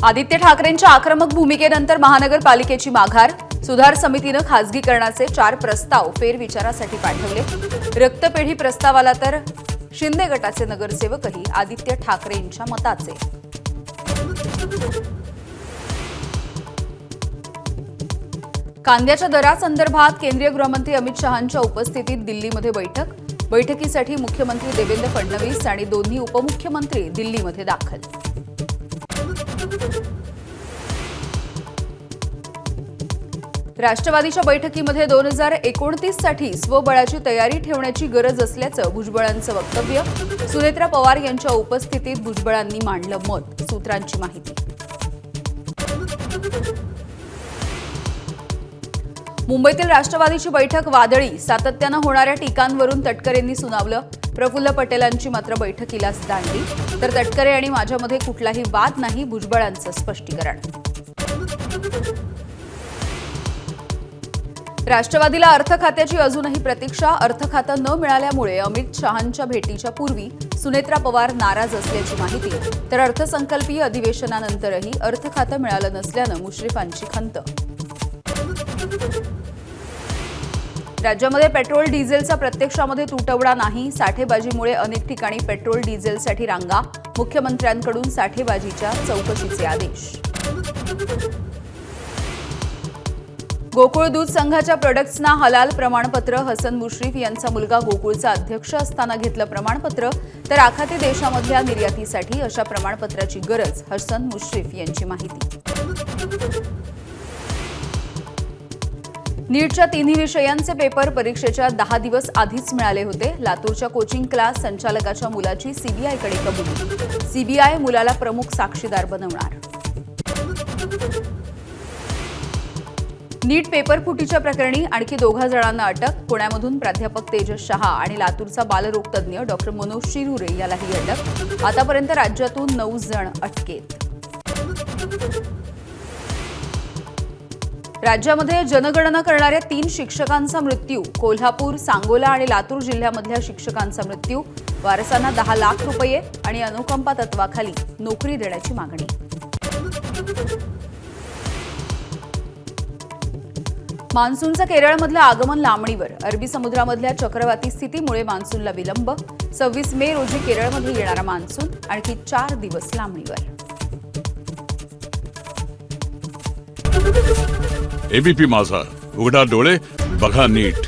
आदित्य ठाकरेंच्या आक्रमक भूमिकेनंतर महानगरपालिकेची माघार. सुधार समितीनं खासगीकरणाचे 4 प्रस्ताव फेरविचारासाठी पाठवले. रक्तपेढी प्रस्तावाला तर शिंदे गटाचे नगरसेवकही आदित्य ठाकरेंच्या मताचे. कांद्याच्या दरासंदर्भात केंद्रीय गृहमंत्री अमित शहांच्या उपस्थितीत दिल्लीमध्ये बैठकीसाठी मुख्यमंत्री देवेंद्र फडणवीस आणि दोन्ही उपमुख्यमंत्री दिल्लीमध्ये दाखल. राष्ट्रवादीच्या बैठकीमध्ये 2029 साठी स्वबळाची तयारी ठेवण्याची गरज असल्याचं भुजबळांचं वक्तव्य. सुनेत्रा पवार यांच्या उपस्थितीत भुजबळांनी मांडलं मत. सूत्रांची माहिती. मुंबईतील राष्ट्रवादीची बैठक वादळी. सातत्यानं होणाऱ्या टीकांवरून तटकरेंनी सुनावलं. प्रफुल्ल पटेलांची मात्र बैठकीलाच दांडी. तर तटकरे आणि माझ्यामध्ये कुठलाही वाद नाही, भुजबळांचं स्पष्टीकरण. राष्ट्रवादीला अर्थ खात्याची अजूनही प्रतीक्षा. अर्थ खातं न मिळाल्यामुळे अमित शहांच्या भेटीच्या पूर्वी सुनेत्रा पवार नाराज असल्याची माहिती. तर अर्थसंकल्पीय अधिवेशनानंतरही अर्थ खातं मिळालं नसल्यानं मुश्रीफांची खंत. राज्यामध्ये पेट्रोल डिझेलचा प्रत्यक्षामध्ये तुटवडा नाही. साठेबाजीमुळे अनेक ठिकाणी पेट्रोल डिझेलसाठी रांगा. मुख्यमंत्र्यांकडून साठेबाजीच्या चौकशीचे आदेश. गोकुळ दूध संघाच्या प्रोडक्ट्सना हलाल प्रमाणपत्र. हसन मुश्रीफ यांचा मुलगा गोकुळचा अध्यक्ष असताना घेतलं प्रमाणपत्र. तर आखाती देशामधल्या निर्यातीसाठी अशा प्रमाणपत्राची गरज. हसन मुश्रीफ यांची माहिती. नीटच्या 3 विषयांचे पेपर परीक्षेच्या 10 दिवस आधीच मिळाले होते. लातूरच्या कोचिंग क्लास संचालकाच्या मुलाची सीबीआयकडे कबुली. सीबीआय मुलाला प्रमुख साक्षीदार बनवणार. नीट पेपर फुटीच्या प्रकरणी आणखी 2 जणांना अटक. पुण्यामधून प्राध्यापक तेजस शहा आणि लातूरचा बालरोग तज्ज्ञ डॉक्टर मनोज शिरुरे यालाही अटक. आतापर्यंत राज्यातून 9 जण अटकेत. राज्यामध्ये जनगणना करणाऱ्या 3 शिक्षकांचा मृत्यू. कोल्हापूर, सांगोला आणि लातूर जिल्ह्यामधल्या शिक्षकांचा मृत्यू. वारसांना 10 लाख रुपये आणि अनुकंपा तत्वाखाली नोकरी देण्याची मागणी. मान्सूनचं केरळमधलं आगमन लांबणीवर. अरबी समुद्रामधल्या चक्रवाती स्थितीमुळे मान्सूनला विलंब. 26 मे रोजी केरळमध्ये येणारा मान्सून आणखी 4 दिवस लांबणीवर. एबीपी माझा, उघडा डोळे बघा नीट.